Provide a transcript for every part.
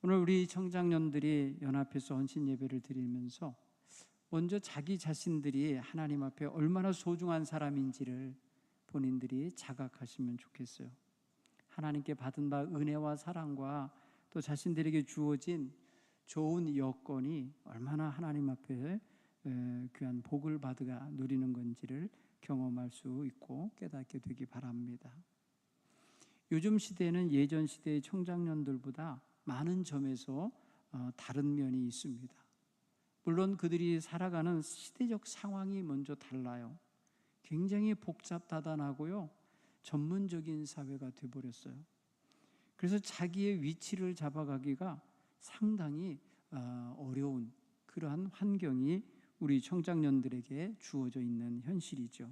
오늘 우리 청장년들이 연합해서 헌신 예배를 드리면서 먼저 자기 자신들이 하나님 앞에 얼마나 소중한 사람인지를 본인들이 자각하시면 좋겠어요. 하나님께 받은 바 은혜와 사랑과 또 자신들에게 주어진 좋은 여건이 얼마나 하나님 앞에 귀한 복을 받아 누리는 건지를 경험할 수 있고 깨닫게 되기 바랍니다. 요즘 시대는 예전 시대의 청장년들보다 많은 점에서 다른 면이 있습니다. 물론 그들이 살아가는 시대적 상황이 먼저 달라요. 굉장히 복잡다단하고요, 전문적인 사회가 되어버렸어요. 그래서 자기의 위치를 잡아가기가 상당히 어려운 그러한 환경이 우리 청장년들에게 주어져 있는 현실이죠.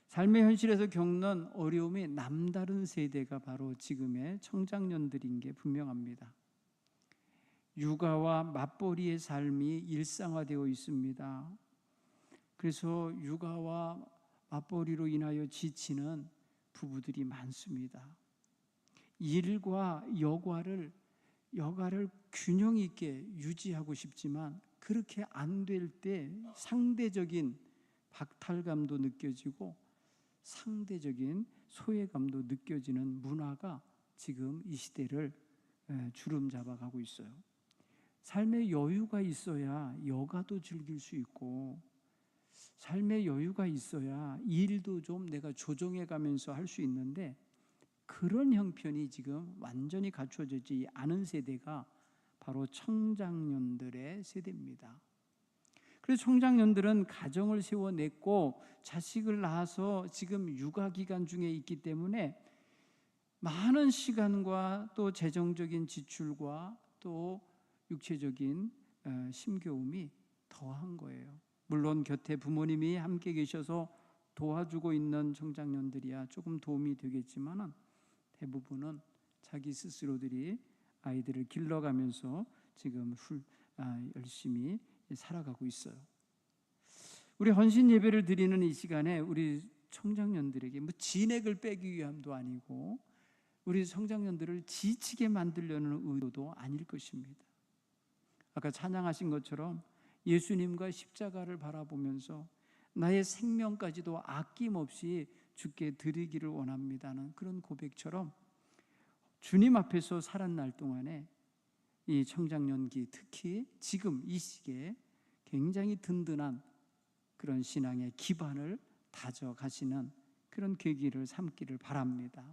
삶의 현실에서 겪는 어려움이 남다른 세대가 바로 지금의 청장년들인 게 분명합니다. 육아와 맞벌이의 삶이 일상화되어 있습니다. 그래서 육아와 맞벌이로 인하여 지치는 부부들이 많습니다. 일과 여가를 균형 있게 유지하고 싶지만 그렇게 안 될 때 상대적인 박탈감도 느껴지고 상대적인 소외감도 느껴지는 문화가 지금 이 시대를 주름잡아가고 있어요. 삶의 여유가 있어야 여가도 즐길 수 있고, 삶의 여유가 있어야 일도 좀 내가 조정해 가면서 할 수 있는데, 그런 형편이 지금 완전히 갖춰지지 않은 세대가 바로 청장년들의 세대입니다. 그래서 청장년들은 가정을 세워냈고 자식을 낳아서 지금 육아 기간 중에 있기 때문에 많은 시간과 또 재정적인 지출과 또 육체적인 심겨움이 더한 거예요. 물론 곁에 부모님이 함께 계셔서 도와주고 있는 청장년들이야 조금 도움이 되겠지만 대부분은 자기 스스로들이 아이들을 길러가면서 지금 열심히 살아가고 있어요. 우리 헌신 예배를 드리는 이 시간에 우리 청장년들에게 진액을 빼기 위함도 아니고 우리 청장년들을 지치게 만들려는 의도도 아닐 것입니다. 아까 찬양하신 것처럼 예수님과 십자가를 바라보면서 나의 생명까지도 아낌없이 주께 드리기를 원합니다는 그런 고백처럼 주님 앞에서 살아날 동안에 이 청장년기, 특히 지금 이 시기에 굉장히 든든한 그런 신앙의 기반을 다져가시는 그런 계기를 삼기를 바랍니다.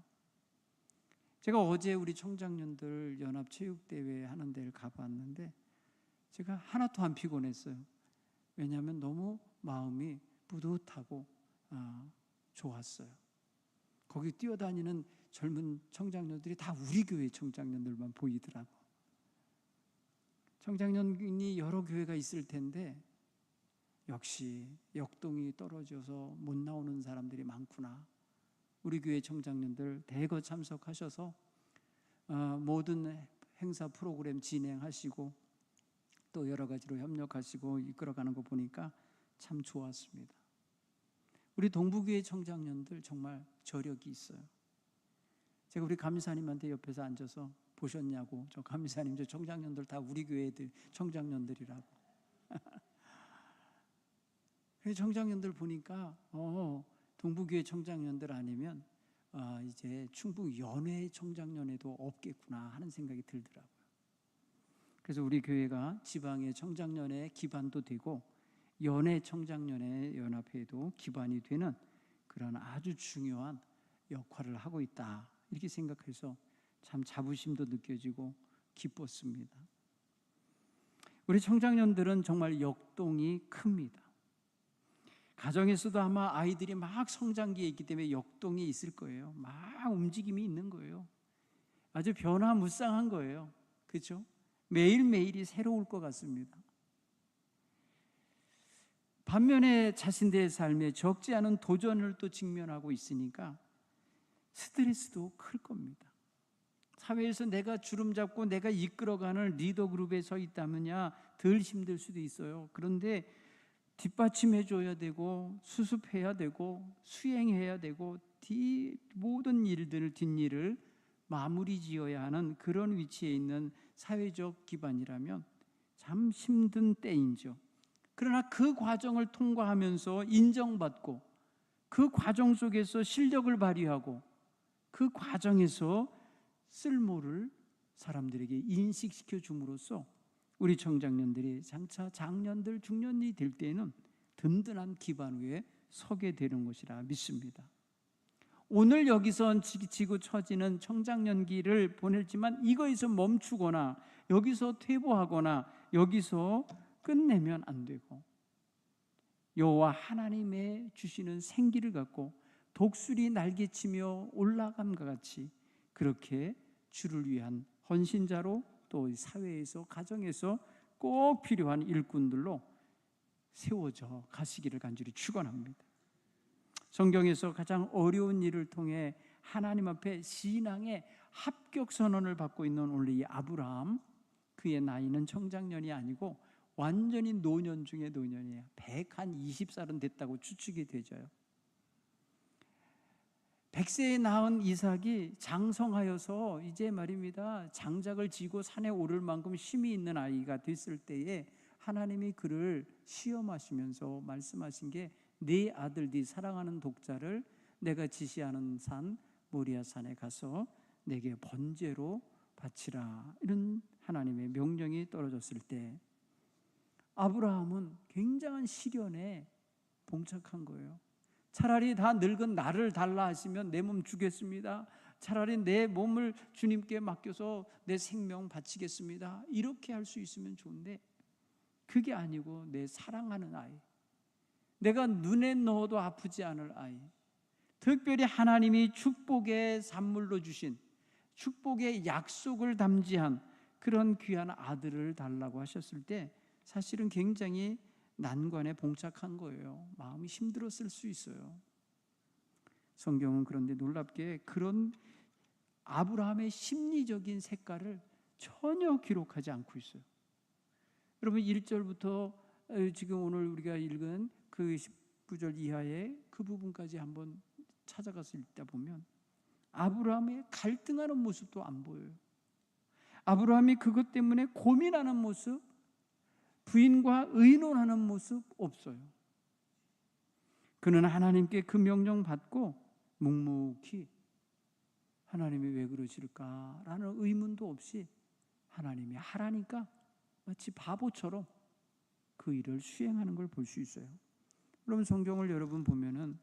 제가 어제 우리 청장년들 연합체육대회 하는 데를 가봤는데 제가 하나도 안 피곤했어요. 왜냐하면 너무 마음이 뿌듯하고 좋았어요. 거기 뛰어다니는 젊은 청장년들이 다 우리 교회 청장년들만 보이더라고. 청장년이 여러 교회가 있을 텐데 역시 역동이 떨어져서 못 나오는 사람들이 많구나. 우리 교회 청장년들 대거 참석하셔서 모든 행사 프로그램 진행하시고 또 여러 가지로 협력하시고 이끌어가는 거 보니까 참 좋았습니다. 우리 동부교회 청장년들 정말 저력이 있어요. 제가 우리 감사님한테 옆에서 앉아서 보셨냐고, 저 감사님 저 청장년들 다 우리 교회 청장년들이라고. 그래서 청장년들 보니까 동부교회 청장년들 아니면 이제 충북 연회 청장년에도 없겠구나 하는 생각이 들더라고요. 그래서 우리 교회가 지방의 청장년의 기반도 되고 연회 청장년의 연합회도 기반이 되는 그런 아주 중요한 역할을 하고 있다, 이렇게 생각해서 참 자부심도 느껴지고 기뻤습니다. 우리 청장년들은 정말 역동이 큽니다. 가정에서도 아마 아이들이 막 성장기에 있기 때문에 역동이 있을 거예요. 막 움직임이 있는 거예요. 아주 변화무쌍한 거예요. 그렇죠? 매일매일이 새로울 것 같습니다. 반면에 자신들의 삶에 적지 않은 도전을 또 직면하고 있으니까 스트레스도 클 겁니다. 사회에서 내가 주름 잡고 내가 이끌어가는 리더 그룹에 서 있다면야 덜 힘들 수도 있어요. 그런데 뒷받침해줘야 되고 수습해야 되고 수행해야 되고 모든 일들을 뒷일을 마무리 지어야 하는 그런 위치에 있는 사회적 기반이라면 참 힘든 때이죠. 그러나 그 과정을 통과하면서 인정받고 그 과정 속에서 실력을 발휘하고 그 과정에서 쓸모를 사람들에게 인식시켜 줌으로써 우리 청장년들이 장차 장년들 중년이 될 때에는 든든한 기반 위에 서게 되는 것이라 믿습니다. 오늘 여기서 지고 처지는 청장년기를 보냈지만 이거에서 멈추거나 여기서 퇴보하거나 여기서 끝내면 안 되고, 여호와 하나님의 주시는 생기를 갖고 독수리 날개치며 올라감과 같이 그렇게 주를 위한 헌신자로 또 사회에서 가정에서 꼭 필요한 일꾼들로 세워져 가시기를 간절히 축원합니다. 성경에서 가장 어려운 일을 통해 하나님 앞에 신앙의 합격 선언을 받고 있는 오늘 이 아브라함, 그의 나이는 청장년이 아니고 완전히 노년 중에 노년이에요. 120살은 됐다고 추측이 되져요. 100세에 낳은 이삭이 장성하여서 이제 말입니다, 장작을 지고 산에 오를 만큼 힘이 있는 아이가 됐을 때에 하나님이 그를 시험하시면서 말씀하신 게, 네 아들 네 사랑하는 독자를 내가 지시하는 산 모리아 산에 가서 내게 번제로 바치라, 이런 하나님의 명령이 떨어졌을 때 아브라함은 굉장한 시련에 봉착한 거예요. 차라리 다 늙은 나를 달라 하시면 내 몸 주겠습니다. 차라리 내 몸을 주님께 맡겨서 내 생명 바치겠습니다. 이렇게 할 수 있으면 좋은데 그게 아니고 내 사랑하는 아이, 내가 눈에 넣어도 아프지 않을 아이, 특별히 하나님이 축복의 산물로 주신 축복의 약속을 담지한 그런 귀한 아들을 달라고 하셨을 때 사실은 굉장히 난관에 봉착한 거예요. 마음이 힘들었을 수 있어요. 성경은 그런데 놀랍게 그런 아브라함의 심리적인 색깔을 전혀 기록하지 않고 있어요. 여러분 1절부터 지금 오늘 우리가 읽은 그 19절 이하의 그 부분까지 한번 찾아가서 읽다 보면 아브라함의 갈등하는 모습도 안 보여요. 아브라함이 그것 때문에 고민하는 모습, 부인과 의논하는 모습 없어요. 그는 하나님께 그 명령 받고 묵묵히 하나님이 왜 그러실까라는 의문도 없이 하나님이 하라니까 마치 바보처럼 그 일을 수행하는 걸 볼 수 있어요. 그럼 성경을 여러분 보면은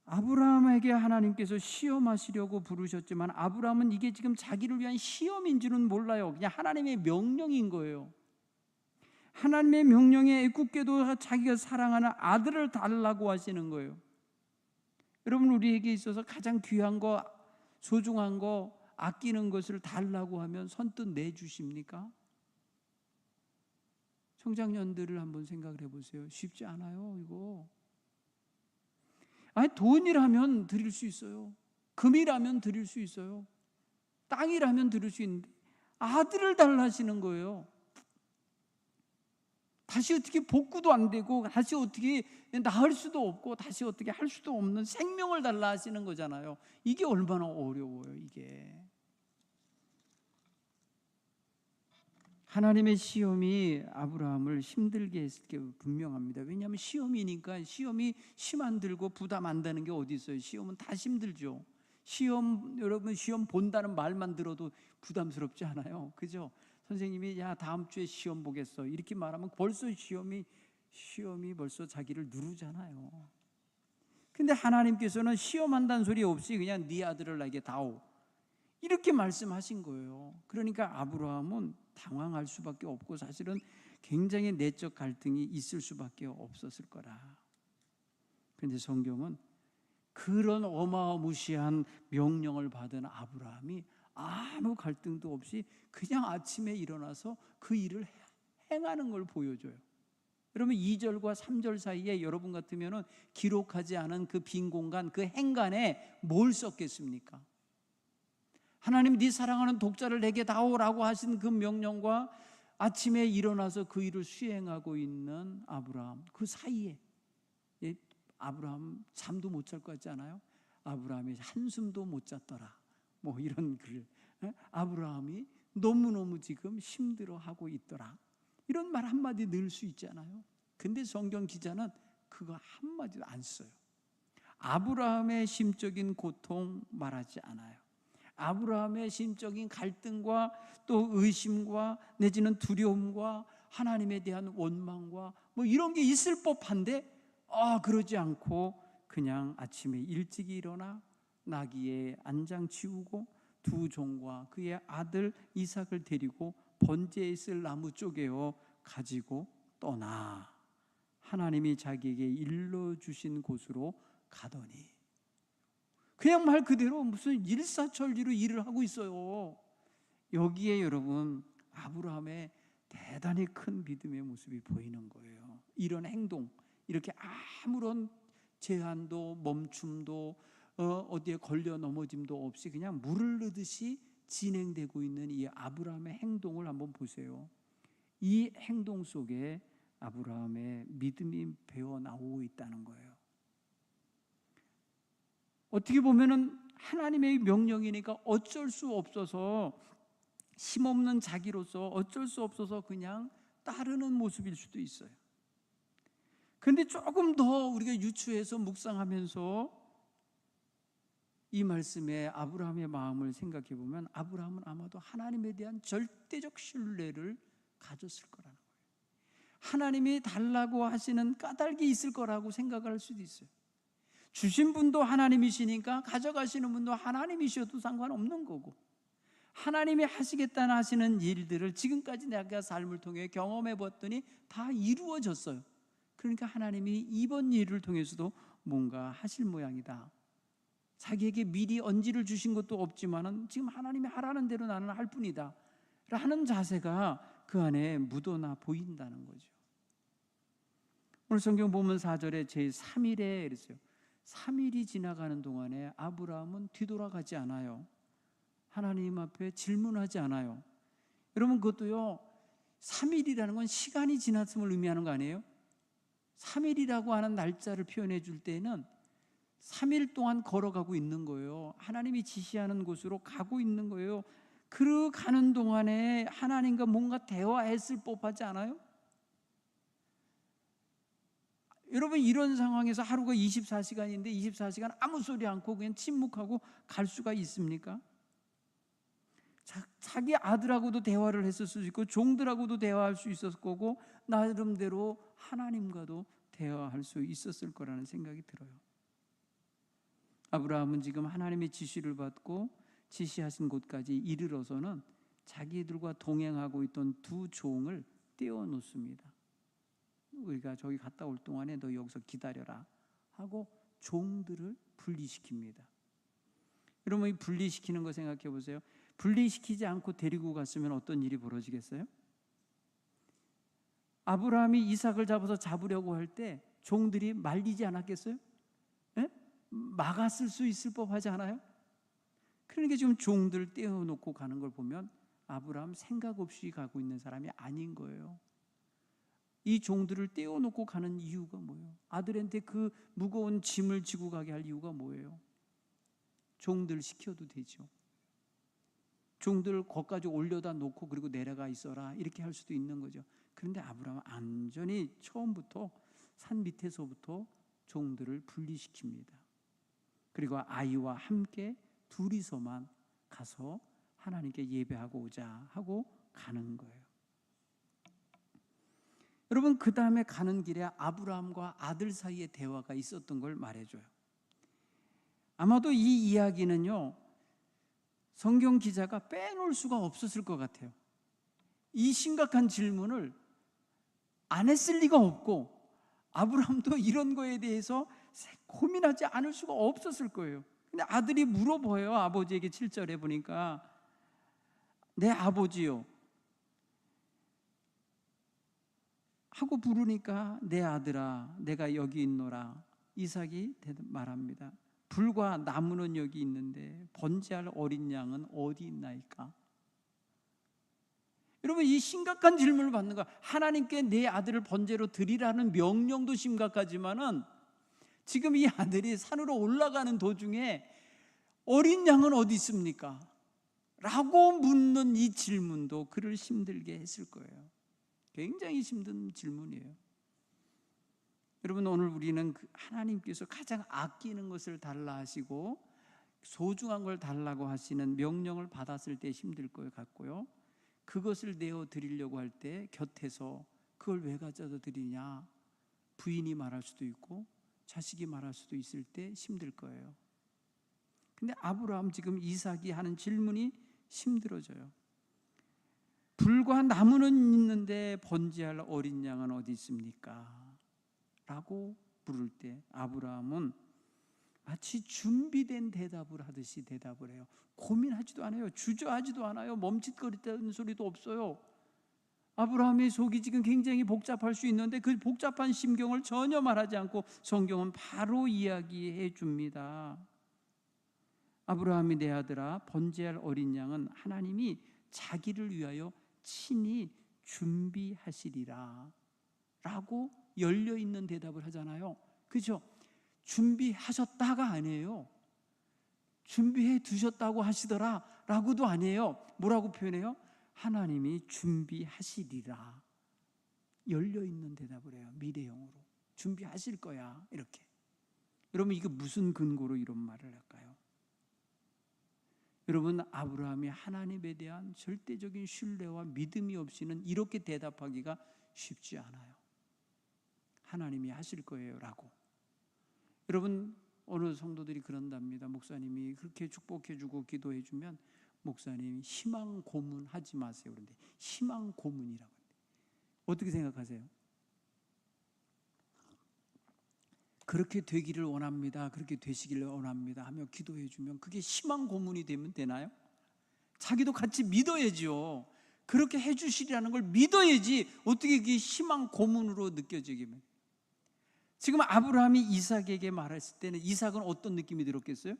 아브라함에게 하나님께서 시험하시려고 부르셨지만 아브라함은 이게 지금 자기를 위한 시험인지는 몰라요. 그냥 하나님의 명령인 거예요. 하나님의 명령에 애꿎게도 자기가 사랑하는 아들을 달라고 하시는 거예요. 여러분 우리에게 있어서 가장 귀한 거, 소중한 거, 아끼는 것을 달라고 하면 선뜻 내주십니까? 청장년들을 한번 생각을 해보세요. 쉽지 않아요 이거. 아니 돈이라면 드릴 수 있어요. 금이라면 드릴 수 있어요. 땅이라면 드릴 수 있는데 아들을 달라 하시는 거예요. 다시 어떻게 복구도 안 되고 다시 어떻게 나을 수도 없고 다시 어떻게 할 수도 없는 생명을 달라 하시는 거잖아요. 이게 얼마나 어려워요 이게. 하나님의 시험이 아브라함을 힘들게 했을 게 분명합니다. 왜냐하면 시험이니까. 시험이 심 안 들고 부담 안 되는 게 어디 있어요. 시험은 다 힘들죠. 시험, 여러분 시험 본다는 말만 들어도 부담스럽지 않아요? 그죠? 선생님이 야 다음 주에 시험 보겠어 이렇게 말하면 벌써 시험이 벌써 자기를 누르잖아요. 근데 하나님께서는 시험한다는 소리 없이 그냥 네 아들을 나에게 다오 이렇게 말씀하신 거예요. 그러니까 아브라함은 당황할 수밖에 없고 사실은 굉장히 내적 갈등이 있을 수밖에 없었을 거라. 그런데 성경은 그런 어마무시한 명령을 받은 아브라함이 아무 갈등도 없이 그냥 아침에 일어나서 그 일을 행하는 걸 보여줘요. 여러분 2절과 3절 사이에 여러분 같으면 기록하지 않은 그 빈 공간, 그 행간에 뭘 썼겠습니까? 하나님 네 사랑하는 독자를 내게 다오라고 하신 그 명령과 아침에 일어나서 그 일을 수행하고 있는 아브라함, 그 사이에 아브라함 잠도 못 잘 것 같지 않아요? 아브라함이 한숨도 못 잤더라. 뭐 이런 글. 아브라함이 너무너무 지금 힘들어하고 있더라. 이런 말 한마디 넣을 수 있잖아요. 근데 성경 기자는 그거 한마디도 안 써요. 아브라함의 심적인 고통 말하지 않아요. 아브라함의 심적인 갈등과 또 의심과 내지는 두려움과 하나님에 대한 원망과 뭐 이런 게 있을 법한데 그러지 않고 그냥 아침에 일찍 일어나 나귀의 안장 치우고 두 종과 그의 아들 이삭을 데리고 번제에 있을 나무 쪼개어 가지고 떠나 하나님이 자기에게 일러주신 곳으로 가더니, 그냥 말 그대로 무슨 일사천리로 일을 하고 있어요. 여기에 여러분 아브라함의 대단히 큰 믿음의 모습이 보이는 거예요. 이런 행동, 이렇게 아무런 제한도 멈춤도 어디에 걸려 넘어짐도 없이 그냥 물을 넣듯이 진행되고 있는 이 아브라함의 행동을 한번 보세요. 이 행동 속에 아브라함의 믿음이 배어 나오고 있다는 거예요. 어떻게 보면은 하나님의 명령이니까 어쩔 수 없어서, 힘없는 자기로서 어쩔 수 없어서 그냥 따르는 모습일 수도 있어요. 그런데 조금 더 우리가 유추해서 묵상하면서 이 말씀에 아브라함의 마음을 생각해 보면 아브라함은 아마도 하나님에 대한 절대적 신뢰를 가졌을 거라는 거예요. 하나님이 달라고 하시는 까닭이 있을 거라고 생각할 수도 있어요. 주신 분도 하나님이시니까 가져가시는 분도 하나님이셔도 상관없는 거고, 하나님이 하시겠다는 하시는 일들을 지금까지 내가 삶을 통해 경험해 봤더니 다 이루어졌어요. 그러니까 하나님이 이번 일을 통해서도 뭔가 하실 모양이다. 자기에게 미리 언지를 주신 것도 없지만은 지금 하나님이 하라는 대로 나는 할 뿐이다 라는 자세가 그 안에 묻어나 보인다는 거죠. 오늘 성경 보면 4절에 제3일에 그랬어요. 3일이 지나가는 동안에 아브라함은 뒤돌아가지 않아요. 하나님 앞에 질문하지 않아요. 여러분 그것도요, 3일이라는 건 시간이 지났음을 의미하는 거 아니에요? 3일이라고 하는 날짜를 표현해 줄 때는 3일 동안 걸어가고 있는 거예요. 하나님이 지시하는 곳으로 가고 있는 거예요. 그 가는 동안에 하나님과 뭔가 대화했을 법하지 않아요? 여러분 이런 상황에서 하루가 24시간인데 24시간 아무 소리 않고 그냥 침묵하고 갈 수가 있습니까? 자기 아들하고도 대화를 했을 수 있고 종들하고도 대화할 수 있었을 거고 나름대로 하나님과도 대화할 수 있었을 거라는 생각이 들어요. 아브라함은 지금 하나님의 지시를 받고 지시하신 곳까지 이르러서는 자기들과 동행하고 있던 두 종을 떼어놓습니다. 우리가 저기 갔다 올 동안에 너 여기서 기다려라 하고 종들을 분리시킵니다. 여러분 이 분리시키는 거 생각해 보세요. 분리시키지 않고 데리고 갔으면 어떤 일이 벌어지겠어요? 아브라함이 이삭을 잡으려고 할 때 종들이 말리지 않았겠어요? 예? 막았을 수 있을 법하지 않아요? 그러니까 지금 종들 떼어놓고 가는 걸 보면 아브라함 생각 없이 가고 있는 사람이 아닌 거예요. 이 종들을 떼어놓고 가는 이유가 뭐예요? 아들한테 그 무거운 짐을 지고 가게 할 이유가 뭐예요? 종들 시켜도 되죠. 종들을 거기까지 올려다 놓고 그리고 내려가 있어라 이렇게 할 수도 있는 거죠. 그런데 아브라함은 안전히 처음부터 산 밑에서부터 종들을 분리시킵니다. 그리고 아이와 함께 둘이서만 가서 하나님께 예배하고 오자 하고 가는 거예요. 여러분 그 다음에 가는 길에 아브라함과 아들 사이에 대화가 있었던 걸 말해줘요. 아마도 이 이야기는요 성경 기자가 빼놓을 수가 없었을 것 같아요. 이 심각한 질문을 안 했을 리가 없고 아브라함도 이런 거에 대해서 고민하지 않을 수가 없었을 거예요. 근데 아들이 물어봐요. 아버지에게 7절에 보니까 내 아버지요 하고 부르니까 내 아들아 내가 여기 있노라. 이삭이 말합니다. 불과 나무는 여기 있는데 번제할 어린 양은 어디 있나이까? 여러분 이 심각한 질문을 받는 거야. 하나님께 내 아들을 번제로 드리라는 명령도 심각하지만은 지금 이 아들이 산으로 올라가는 도중에 어린 양은 어디 있습니까? 라고 묻는 이 질문도 그를 힘들게 했을 거예요. 굉장히 힘든 질문이에요. 여러분, 오늘 우리는 하나님께서 가장 아끼는 것을 달라 하시고 소중한 걸 달라고 하시는 명령을 받았을 때 힘들 것 같고요, 그것을 내어 드리려고 할 때 곁에서 그걸 왜 가져다 드리냐, 부인이 말할 수도 있고 자식이 말할 수도 있을 때 힘들 거예요. 근데 아브라함, 지금 이삭이 하는 질문이 힘들어져요. 불과 나무는 있는데 번제할 어린 양은 어디 있습니까? 라고 물을 때 아브라함은 마치 준비된 대답을 하듯이 대답을 해요. 고민하지도 않아요. 주저하지도 않아요. 멈칫거리다는 소리도 없어요. 아브라함의 속이 지금 굉장히 복잡할 수 있는데 그 복잡한 심경을 전혀 말하지 않고 성경은 바로 이야기해 줍니다. 아브라함이 내 아들아, 번제할 어린 양은 하나님이 자기를 위하여 친히 준비하시리라 라고 열려있는 대답을 하잖아요. 그죠? 준비하셨다가 아니에요. 준비해 두셨다고 하시더라 라고도 아니에요. 뭐라고 표현해요? 하나님이 준비하시리라. 열려있는 대답을 해요. 미래형으로 준비하실 거야, 이렇게. 여러분, 이게 무슨 근거로 이런 말을 할까요? 여러분, 아브라함이 하나님에 대한 절대적인 신뢰와 믿음이 없이는 이렇게 대답하기가 쉽지 않아요. 하나님이 하실 거예요 라고. 여러분, 어느 성도들이 그런답니다. 목사님이 그렇게 축복해주고 기도해주면 목사님 희망 고문하지 마세요. 그런데 희망 고문이라고. 어떻게 생각하세요? 그렇게 되기를 원합니다, 그렇게 되시기를 원합니다 하며 기도해주면 그게 희망 고문이 되면 되나요? 자기도 같이 믿어야죠. 그렇게 해주시리라는 걸 믿어야지 어떻게 그게 희망 고문으로 느껴지기면. 지금 아브라함이 이삭에게 말했을 때는 이삭은 어떤 느낌이 들었겠어요?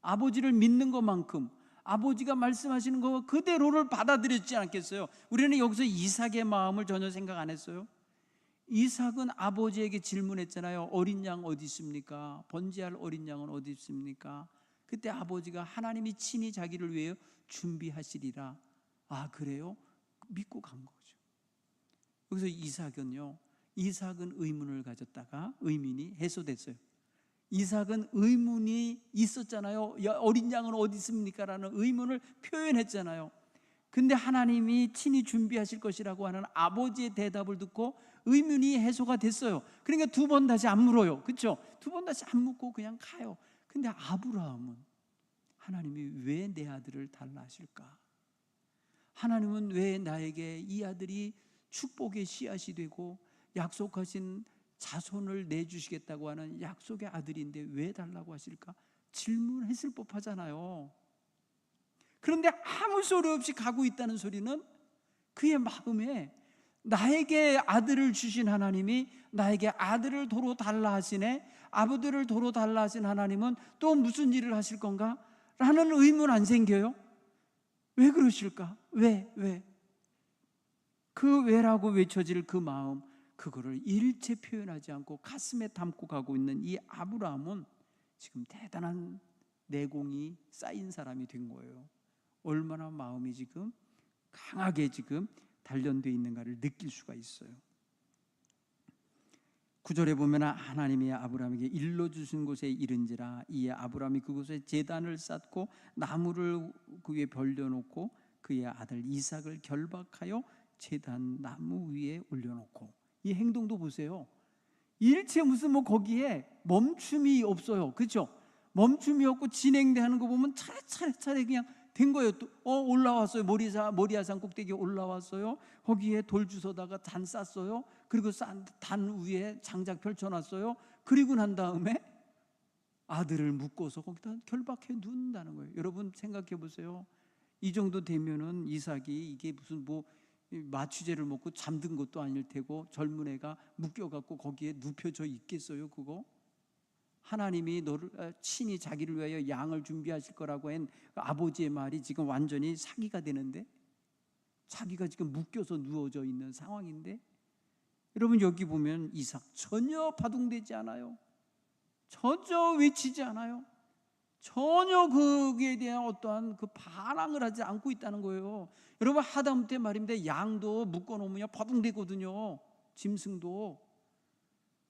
아버지를 믿는 것만큼 아버지가 말씀하시는 것 그대로를 받아들였지 않겠어요? 우리는 여기서 이삭의 마음을 전혀 생각 안 했어요. 이삭은 아버지에게 질문했잖아요. 어린 양 어디 있습니까? 번제할 어린 양은 어디 있습니까? 그때 아버지가 하나님이 친히 자기를 위해 준비하시리라. 아, 그래요? 믿고 간 거죠. 여기서 이삭은 의문을 가졌다가 의문이 해소됐어요. 이삭은 의문이 있었잖아요. 어린 양은 어디 있습니까? 라는 의문을 표현했잖아요. 근데 하나님이 친히 준비하실 것이라고 하는 아버지의 대답을 듣고 의문이 해소가 됐어요. 그러니까 두 번 다시 안 물어요. 그렇죠? 두 번 다시 안 묻고 그냥 가요. 근데 아브라함은 하나님이 왜 내 아들을 달라 하실까? 하나님은 왜 나에게 이 아들이 축복의 씨앗이 되고 약속하신 자손을 내주시겠다고 하는 약속의 아들인데 왜 달라고 하실까? 질문했을 법하잖아요. 그런데 아무 소리 없이 가고 있다는 소리는 그의 마음에 나에게 아들을 주신 하나님이 나에게 아들을 도로 달라 하시네, 아버지를 도로 달라 하신 하나님은 또 무슨 일을 하실 건가? 라는 의문 안 생겨요? 왜 그러실까? 왜? 그 왜라고 외쳐질 그 마음, 그거를 일체 표현하지 않고 가슴에 담고 가고 있는 이 아브라함은 지금 대단한 내공이 쌓인 사람이 된 거예요. 얼마나 마음이 지금 강하게 지금 단련되어 있는가를 느낄 수가 있어요. 9절에 보면 하나님이 아브라함에게 일러주신 곳에 이른지라. 이에 아브라함이 그곳에 제단을 쌓고 나무를 그 위에 벌려놓고 그의 아들 이삭을 결박하여 제단 나무 위에 올려놓고. 이 행동도 보세요. 일체 무슨 거기에 멈춤이 없어요. 그렇죠? 멈춤이 없고 진행되는 거 보면 차례차례 그냥 된 거예요. 또 올라왔어요. 모리아산 꼭대기에 올라왔어요. 거기에 돌 주워다가 단 쌌어요. 그리고 단 위에 장작 펼쳐놨어요. 그리고 난 다음에 아들을 묶어서 거기다 결박해 둔다는 거예요. 여러분 생각해 보세요. 이 정도 되면은 이삭이 이게 무슨 마취제를 먹고 잠든 것도 아닐 테고 젊은 애가 묶여갖고 거기에 눕혀져 있겠어요? 그거? 하나님이 너를 친히 자기를 위하여 양을 준비하실 거라고 한 아버지의 말이 지금 완전히 사기가 되는데, 자기가 지금 묶여서 누워져 있는 상황인데, 여러분 여기 보면 이삭 전혀 바둥대지 않아요. 전혀 외치지 않아요. 전혀 거기에 대한 어떠한 그 반항을 하지 않고 있다는 거예요. 여러분, 하다못해 말입니다. 양도 묶어놓으면 버둥대거든요. 짐승도.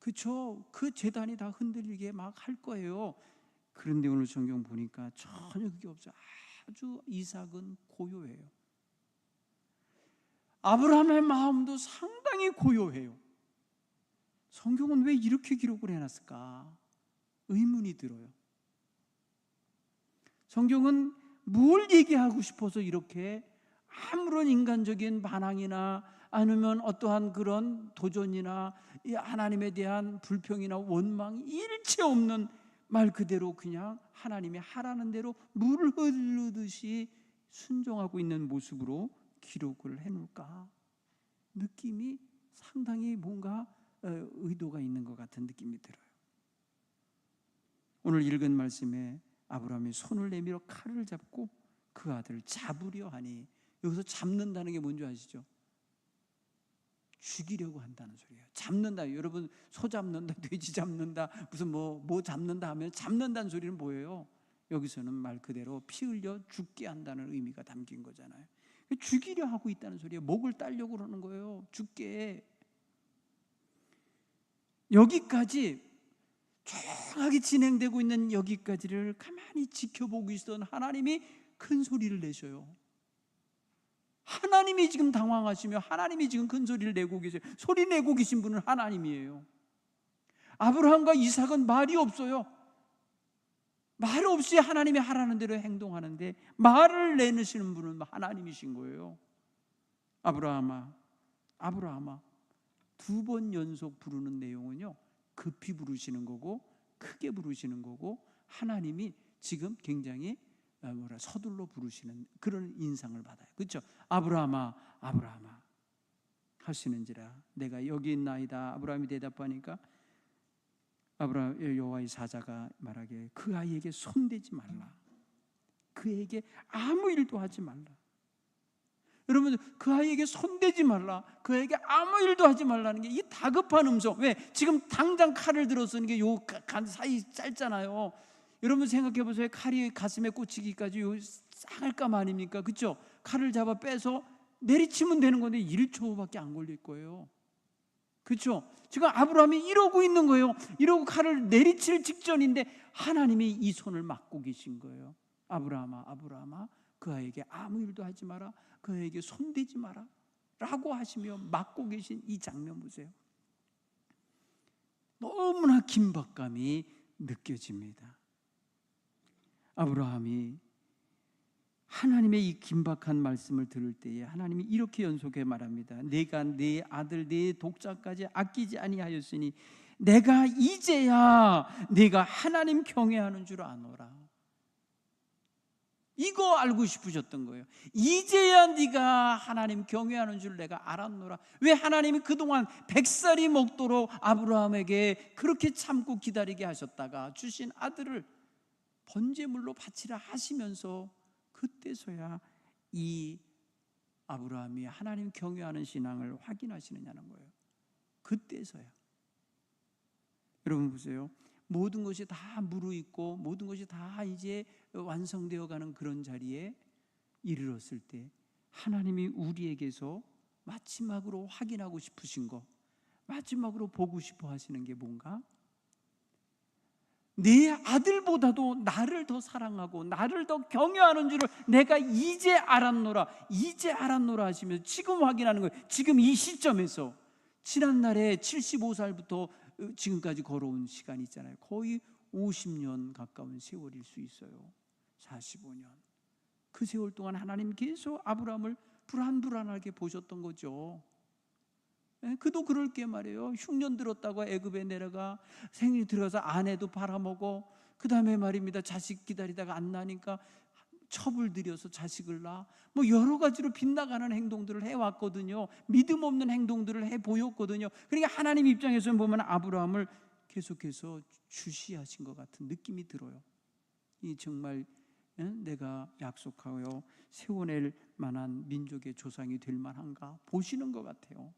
그렇죠? 그 재단이 다 흔들리게 막 할 거예요. 그런데 오늘 성경 보니까 전혀 그게 없어요. 아주 이삭은 고요해요. 아브라함의 마음도 상당히 고요해요. 성경은 왜 이렇게 기록을 해놨을까? 의문이 들어요. 성경은 뭘 얘기하고 싶어서 이렇게 아무런 인간적인 반항이나 아니면 어떠한 그런 도전이나 하나님에 대한 불평이나 원망이 일체 없는 말 그대로 그냥 하나님이 하라는 대로 물을 흐르듯이 순종하고 있는 모습으로 기록을 해놓을까? 느낌이 상당히 뭔가 의도가 있는 것 같은 느낌이 들어요. 오늘 읽은 말씀에 아브라함이 손을 내밀어 칼을 잡고 그 아들을 잡으려 하니, 여기서 잡는다는 게 뭔지 아시죠? 죽이려고 한다는 소리예요. 잡는다. 여러분, 소 잡는다, 돼지 잡는다, 무슨 뭐 잡는다 하면 잡는다는 소리는 뭐예요? 여기서는 말 그대로 피 흘려 죽게 한다는 의미가 담긴 거잖아요. 죽이려 하고 있다는 소리예요. 목을 따려고 그러는 거예요. 죽게. 여기까지 조용하게 진행되고 있는 여기까지를 가만히 지켜보고 있던 하나님이 큰 소리를 내셔요. 하나님이 지금 당황하시며 하나님이 지금 큰 소리를 내고 계세요. 소리 내고 계신 분은 하나님이에요. 아브라함과 이삭은 말이 없어요. 말 없이 하나님이 하라는 대로 행동하는데 말을 내시는 분은 하나님이신 거예요. 아브라함아, 아브라함아. 2번 연속 부르는 내용은요, 급히 부르시는 거고 크게 부르시는 거고, 하나님이 지금 굉장히 서둘러 부르시는 그런 인상을 받아요. 그렇죠? 아브라함아, 아브라함아 하시는지라 내가 여기 있나이다. 아브라함이 대답하니까 여호와의 사자가 말하기를 그 아이에게 손대지 말라. 그에게 아무 일도 하지 말라. 여러분, 그 아이에게 손대지 말라, 그에게 아무 일도 하지 말라는 게 이 다급한 음성. 왜? 지금 당장 칼을 들어서 이게 요 간 사이 짧잖아요. 여러분 생각해 보세요. 칼이 가슴에 꽂히기까지 요 쌍할감 아닙니까? 그렇죠? 칼을 잡아 빼서 내리치면 되는 건데 1초밖에 안 걸릴 거예요. 그렇죠? 지금 아브라함이 이러고 있는 거예요. 이러고 칼을 내리칠 직전인데 하나님이 이 손을 막고 계신 거예요. 아브라함아, 아브라함아, 그 아이에게 아무 일도 하지 마라, 그 아이에게 손대지 마라 라고 하시며 막고 계신 이 장면 보세요. 너무나 긴박감이 느껴집니다. 아브라함이 하나님의 이 긴박한 말씀을 들을 때에 하나님이 이렇게 연속해 말합니다. 내가 내 아들 내 독자까지 아끼지 아니하였으니 내가 이제야 내가 하나님 경외하는 줄 아노라. 이거 알고 싶으셨던 거예요. 이제야 네가 하나님 경외하는 줄 내가 알았노라. 왜 하나님이 그동안 100살이 먹도록 아브라함에게 그렇게 참고 기다리게 하셨다가 주신 아들을 번제물로 바치라 하시면서 그때서야 이 아브라함이 하나님 경외하는 신앙을 확인하시느냐는 거예요. 그때서야. 여러분 보세요. 모든 것이 다 무르익고 모든 것이 다 이제 완성되어 가는 그런 자리에 이르렀을 때 하나님이 우리에게서 마지막으로 확인하고 싶으신 거, 마지막으로 보고 싶어 하시는 게 뭔가? 내 아들보다도 나를 더 사랑하고 나를 더 경외하는 줄을 내가 이제 알았노라, 이제 알았노라 하시면서 지금 확인하는 거예요. 지금 이 시점에서 지난날에 75살부터 지금까지 걸어온 시간이 있잖아요. 거의 50년 가까운 세월일 수 있어요. 45년. 그 세월 동안 하나님 계속 아브라함을 불안불안하게 보셨던 거죠. 그도 그럴 게 말이에요. 흉년 들었다고 애굽에 내려가 생일 들어가서 아내도 팔아먹어. 그 다음에 말입니다, 자식 기다리다가 안 나니까 첩을 들여서 자식을 낳아. 뭐 여러 가지로 빗나가는 행동들을 해왔거든요. 믿음 없는 행동들을 해보였거든요. 그러니까 하나님 입장에서 보면 아브라함을 계속해서 주시하신 것 같은 느낌이 들어요. 이 정말 내가 약속하여 세워낼 만한 민족의 조상이 될 만한가 보시는 것 같아요.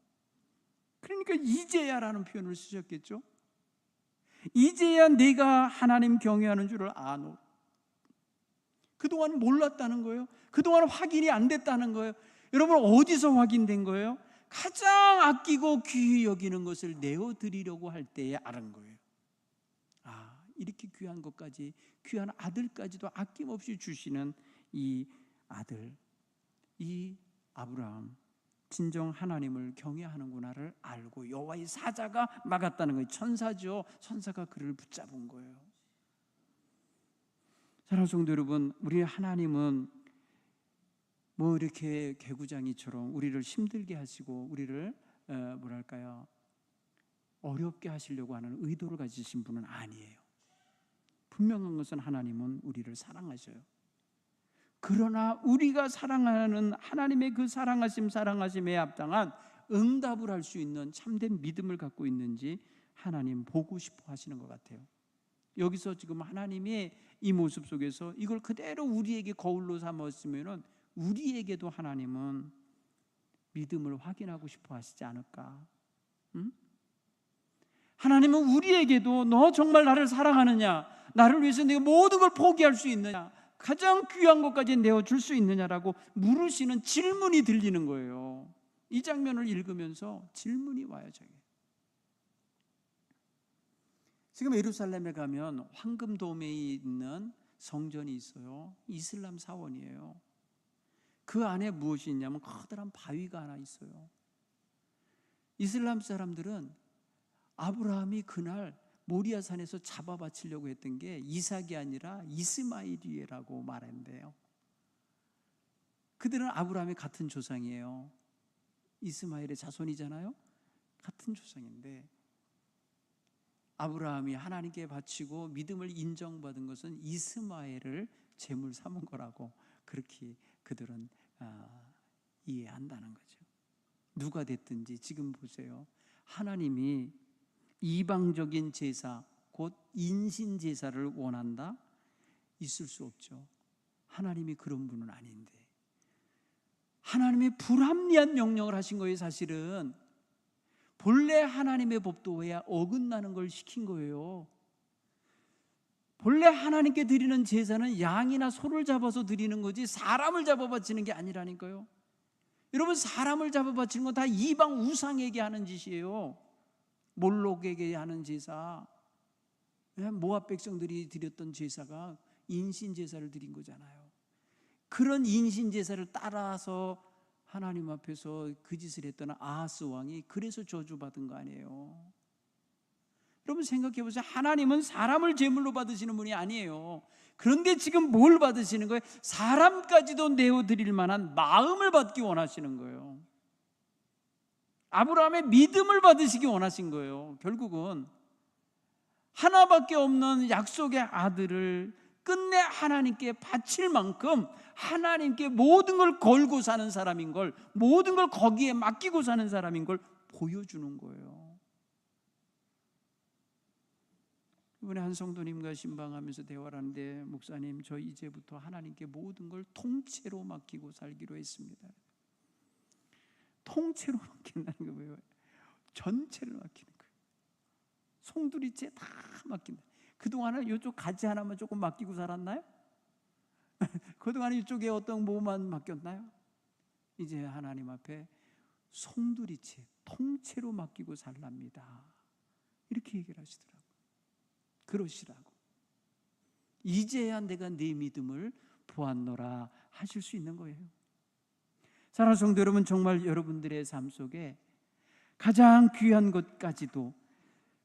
그러니까 이제야라는 표현을 쓰셨겠죠. 이제야 내가 하나님 경외하는 줄을 아노. 그동안 몰랐다는 거예요. 그동안 확인이 안 됐다는 거예요. 여러분, 어디서 확인된 거예요? 가장 아끼고 귀히 여기는 것을 내어드리려고 할 때에 알은 거예요. 아, 이렇게 귀한 것까지, 귀한 아들까지도 아낌없이 주시는 이 아들, 이 아브라함, 진정 하나님을 경외하는구나를 알고 여호와의 사자가 막았다는 거예요. 천사죠. 천사가 그를 붙잡은 거예요. 사랑하는 성도 여러분, 우리 하나님은 뭐 이렇게 개구장이처럼 우리를 힘들게 하시고 우리를 어렵게 하시려고 하는 의도를 가지신 분은 아니에요. 분명한 것은 하나님은 우리를 사랑하셔요. 그러나 우리가 사랑하는 하나님의 그 사랑하심에 합당한 응답을 할 수 있는 참된 믿음을 갖고 있는지 하나님 보고 싶어 하시는 것 같아요. 여기서 지금 하나님의 이 모습 속에서 이걸 그대로 우리에게 거울로 삼았으면은 우리에게도 하나님은 믿음을 확인하고 싶어 하시지 않을까? 응? 하나님은 우리에게도 너 정말 나를 사랑하느냐? 나를 위해서 내가 모든 걸 포기할 수 있느냐? 가장 귀한 것까지 내어줄 수 있느냐라고 물으시는 질문이 들리는 거예요. 이 장면을 읽으면서 질문이 와요. 저게. 지금 예루살렘에 가면 황금돔에 있는 성전이 있어요. 이슬람 사원이에요. 그 안에 무엇이 있냐면 커다란 바위가 하나 있어요. 이슬람 사람들은 아브라함이 그날 모리아산에서 잡아 바치려고 했던 게 이삭이 아니라 이스마일이라고 말한대요. 그들은 아브라함의 같은 조상이에요. 이스마일의 자손이잖아요. 같은 조상인데 아브라함이 하나님께 바치고 믿음을 인정받은 것은 이스마엘을 제물 삼은 거라고 그렇게 그들은 이해한다는 거죠. 누가 됐든지 지금 보세요. 하나님이 이방적인 제사, 곧 인신 제사를 원한다? 있을 수 없죠. 하나님이 그런 분은 아닌데 하나님이 불합리한 명령을 하신 거예요. 사실은 본래 하나님의 법도 왜 어긋나는 걸 시킨 거예요. 본래 하나님께 드리는 제사는 양이나 소를 잡아서 드리는 거지 사람을 잡아 바치는 게 아니라니까요. 여러분, 사람을 잡아 바치는 건 다 이방 우상에게 하는 짓이에요. 몰록에게 하는 제사, 모압 백성들이 드렸던 제사가 인신 제사를 드린 거잖아요. 그런 인신 제사를 따라서 하나님 앞에서 그 짓을 했던 아하스 왕이 그래서 저주받은 거 아니에요. 여러분 생각해 보세요. 하나님은 사람을 제물로 받으시는 분이 아니에요. 그런데 지금 뭘 받으시는 거예요? 사람까지도 내어드릴 만한 마음을 받기 원하시는 거예요. 아브라함의 믿음을 받으시기 원하신 거예요. 결국은 하나밖에 없는 약속의 아들을 끝내 하나님께 바칠 만큼 하나님께 모든 걸 걸고 사는 사람인 걸, 모든 걸 거기에 맡기고 사는 사람인 걸 보여주는 거예요. 이번에 한 성도님과 신방하면서 대화를 하는데, 목사님, 저 이제부터 하나님께 모든 걸 통째로 맡기고 살기로 했습니다. 통째로 맡긴다는 게 뭐예요? 전체를 맡기는 거예요. 송두리째 다 맡긴다. 그동안은 이쪽 가지 하나만 조금 맡기고 살았나요? 그동안은 이쪽에 어떤 뭐만 맡겼나요? 이제 하나님 앞에 송두리째 통째로 맡기고 살랍니다. 이렇게 얘기를 하시더라고요. 그러시라고. 이제야 내가 네 믿음을 보았노라 하실 수 있는 거예요. 사랑하는 성도 여러분, 정말 여러분들의 삶 속에 가장 귀한 것까지도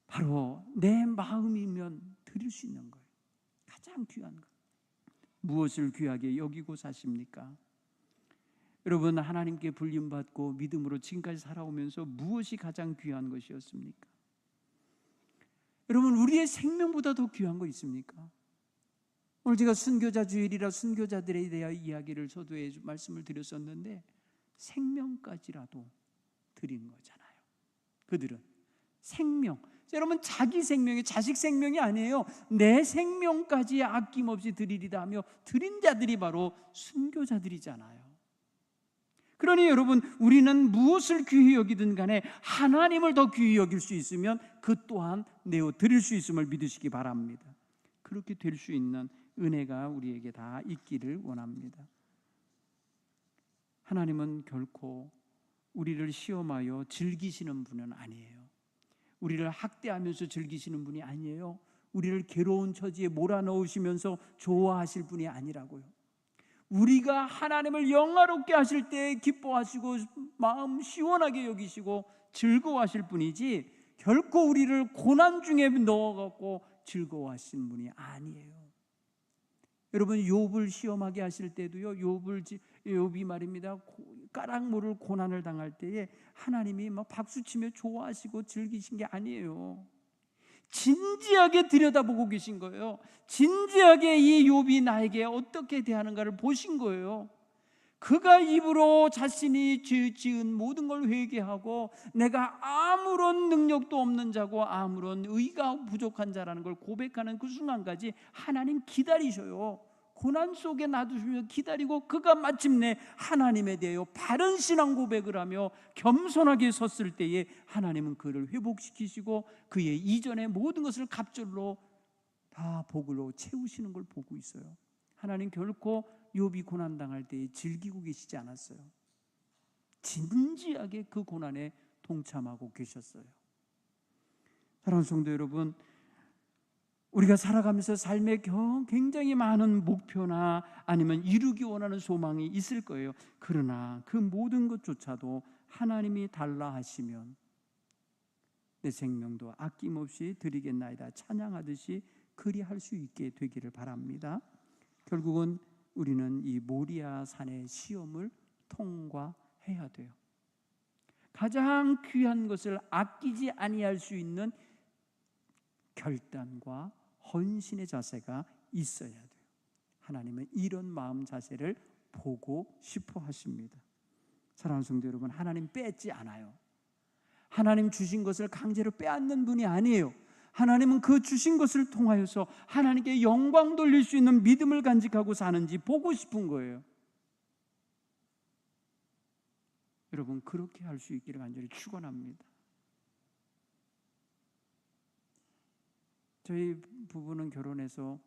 바로 내 마음이면 드릴 수 있는 거예요. 가장 귀한 것. 무엇을 귀하게 여기고 사십니까? 여러분, 하나님께 불림받고 믿음으로 지금까지 살아오면서 무엇이 가장 귀한 것이었습니까? 여러분, 우리의 생명보다 더 귀한 거 있습니까? 오늘 제가 순교자 주일이라 순교자들에 대한 이야기를 서두에 말씀을 드렸었는데 생명까지라도 드린 거잖아요. 그들은 생명, 여러분 자기 생명이 자식 생명이 아니에요. 내 생명까지 아낌없이 드리리다 하며 드린 자들이 바로 순교자들이잖아요. 그러니 여러분, 우리는 무엇을 귀히 여기든 간에 하나님을 더 귀히 여길 수 있으면 그 또한 내어 드릴 수 있음을 믿으시기 바랍니다. 그렇게 될 수 있는 은혜가 우리에게 다 있기를 원합니다. 하나님은 결코 우리를 시험하여 즐기시는 분은 아니에요. 우리를 학대하면서 즐기시는 분이 아니에요. 우리를 괴로운 처지에 몰아넣으시면서 좋아하실 분이 아니라고요. 우리가 하나님을 영화롭게 하실 때 기뻐하시고 마음 시원하게 여기시고 즐거워하실 분이지, 결코 우리를 고난 중에 넣어갖고 즐거워하신 분이 아니에요. 여러분, 욥을 시험하게 하실 때도요, 욥이 말입니다, 까락모를 고난을 당할 때에 하나님이 막 박수치며 좋아하시고 즐기신 게 아니에요. 진지하게 들여다보고 계신 거예요. 진지하게 이 욥이 나에게 어떻게 대하는가를 보신 거예요. 그가 입으로 자신이 지은 모든 걸 회개하고 내가 아무런 능력도 없는 자고 아무런 의가 부족한 자라는 걸 고백하는 그 순간까지 하나님 기다리셔요. 고난 속에 놔두시며 기다리고, 그가 마침내 하나님에 대하여 바른 신앙 고백을 하며 겸손하게 섰을 때에 하나님은 그를 회복시키시고 그의 이전의 모든 것을 갑절로 다 복으로 채우시는 걸 보고 있어요. 하나님 결코 욥이 고난당할 때에 즐기고 계시지 않았어요. 진지하게 그 고난에 동참하고 계셨어요. 사랑하는 성도 여러분, 우리가 살아가면서 삶에 굉장히 많은 목표나 아니면 이루기 원하는 소망이 있을 거예요. 그러나 그 모든 것조차도 하나님이 달라 하시면 내 생명도 아낌없이 드리겠나이다 찬양하듯이 그리할 수 있게 되기를 바랍니다. 결국은 우리는 이 모리아 산의 시험을 통과해야 돼요. 가장 귀한 것을 아끼지 아니할 수 있는 결단과 헌신의 자세가 있어야 돼요. 하나님은 이런 마음 자세를 보고 싶어 하십니다. 사랑하는 성도 여러분, 하나님 뺏지 않아요. 하나님 주신 것을 강제로 빼앗는 분이 아니에요. 하나님은 그 주신 것을 통하여서 하나님께 영광 돌릴 수 있는 믿음을 간직하고 사는지 보고 싶은 거예요. 여러분, 그렇게 할 수 있기를 간절히 축원합니다. 저희 부부는 결혼해서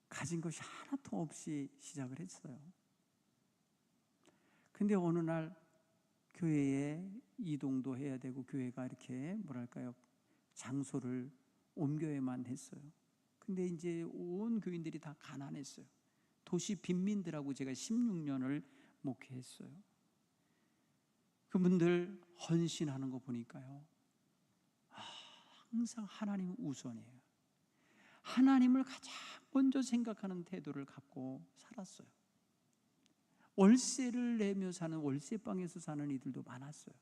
가진 것이 하나도 없이 시작을 했어요. 근데 어느 날 교회에 이동도 해야 되고 교회가 이렇게 장소를 옮겨야만 했어요. 근데 이제 온 교인들이 다 가난했어요. 도시 빈민들하고 제가 16년을 목회했어요. 그분들 헌신하는 거 보니까요, 항상 하나님 우선이에요. 하나님을 가장 먼저 생각하는 태도를 갖고 살았어요. 월세를 내며 사는, 월세방에서 사는 이들도 많았어요.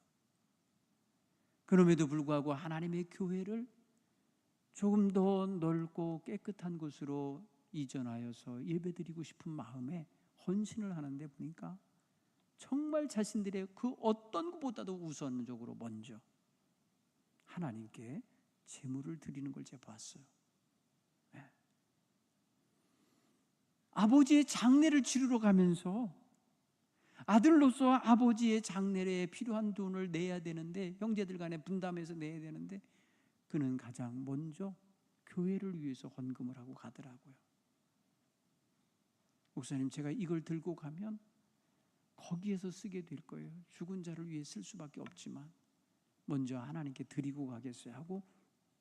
그럼에도 불구하고 하나님의 교회를 조금 더 넓고 깨끗한 곳으로 이전하여서 예배드리고 싶은 마음에 헌신을 하는데 보니까 정말 자신들의 그 어떤 것보다도 우선적으로 먼저 하나님께 제물을 드리는 걸 제가 봤어요. 네. 아버지의 장례를 치르러 가면서 아들로서 아버지의 장례에 필요한 돈을 내야 되는데, 형제들 간에 분담해서 내야 되는데, 그는 가장 먼저 교회를 위해서 헌금을 하고 가더라고요. 목사님, 제가 이걸 들고 가면 거기에서 쓰게 될 거예요. 죽은 자를 위해 쓸 수밖에 없지만 먼저 하나님께 드리고 가겠어요 하고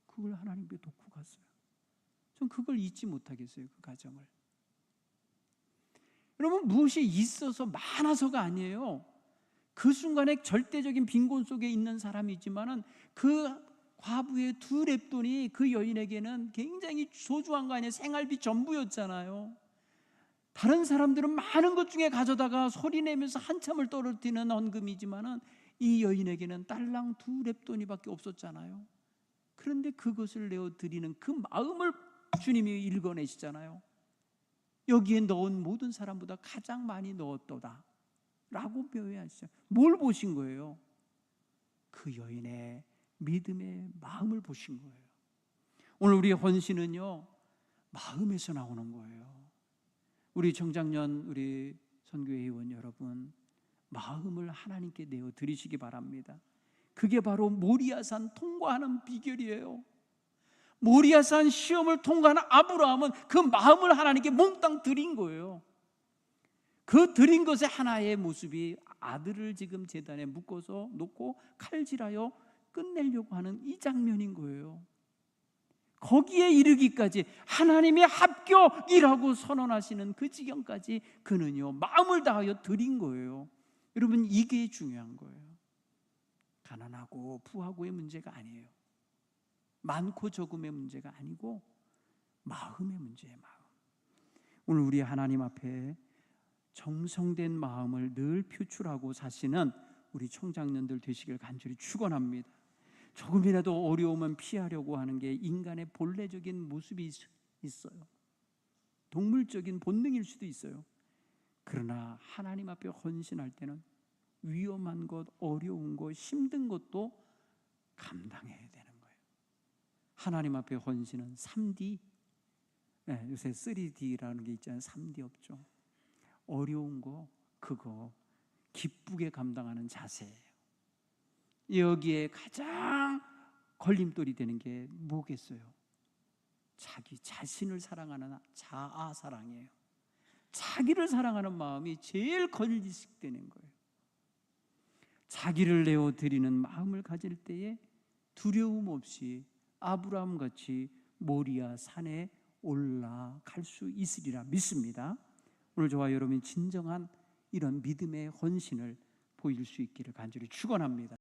그걸 하나님께 놓고 갔어요. 전 그걸 잊지 못하겠어요, 그 가정을. 여러분, 무엇이 있어서 많아서가 아니에요. 그 순간에 절대적인 빈곤 속에 있는 사람이지만은 그 과부의 2 렙돈이 그 여인에게는 굉장히 소중한 거 아니에요. 생활비 전부였잖아요. 다른 사람들은 많은 것 중에 가져다가 소리내면서 한참을 떨어뜨리는 헌금이지만은 이 여인에게는 딸랑 2 렙돈이밖에 없었잖아요. 그런데 그것을 내어 드리는 그 마음을 주님이 읽어내시잖아요. 여기에 넣은 모든 사람보다 가장 많이 넣었도다 라고 묘해하시죠. 뭘 보신 거예요? 그 여인의 믿음의 마음을 보신 거예요. 오늘 우리의 헌신은요, 마음에서 나오는 거예요. 우리 청장년, 우리 선교회원 여러분, 마음을 하나님께 내어 드리시기 바랍니다. 그게 바로 모리아산 통과하는 비결이에요. 모리아산 시험을 통과한 아브라함은 그 마음을 하나님께 몽땅 드린 거예요. 그 드린 것의 하나의 모습이 아들을 지금 제단에 묶어서 놓고 칼질하여 끝내려고 하는 이 장면인 거예요. 거기에 이르기까지 하나님의 합격이라고 선언하시는 그 지경까지 그는요 마음을 다하여 드린 거예요. 여러분, 이게 중요한 거예요. 가난하고 부하고의 문제가 아니에요. 많고 적음의 문제가 아니고 마음의 문제예요. 마음. 오늘 우리 하나님 앞에 정성된 마음을 늘 표출하고 사시는 우리 청장년들 되시길 간절히 축원합니다. 조금이라도 어려움은 피하려고 하는 게 인간의 본래적인 모습이 있어요. 동물적인 본능일 수도 있어요. 그러나 하나님 앞에 헌신할 때는 위험한 것, 어려운 것, 힘든 것도 감당해야 되는 거예요. 하나님 앞에 헌신은 3D, 요새 3D라는 게 있잖아요. 3D 없죠. 어려운 거, 그거 기쁘게 감당하는 자세예요. 여기에 가장 걸림돌이 되는 게 뭐겠어요? 자기 자신을 사랑하는 자아 사랑이에요. 자기를 사랑하는 마음이 제일 걸리식되는 거예요. 자기를 내어 드리는 마음을 가질 때에 두려움 없이 아브라함 같이 모리아 산에 올라갈 수 있으리라 믿습니다. 오늘 저와 여러분이 진정한 이런 믿음의 헌신을 보일 수 있기를 간절히 축원합니다.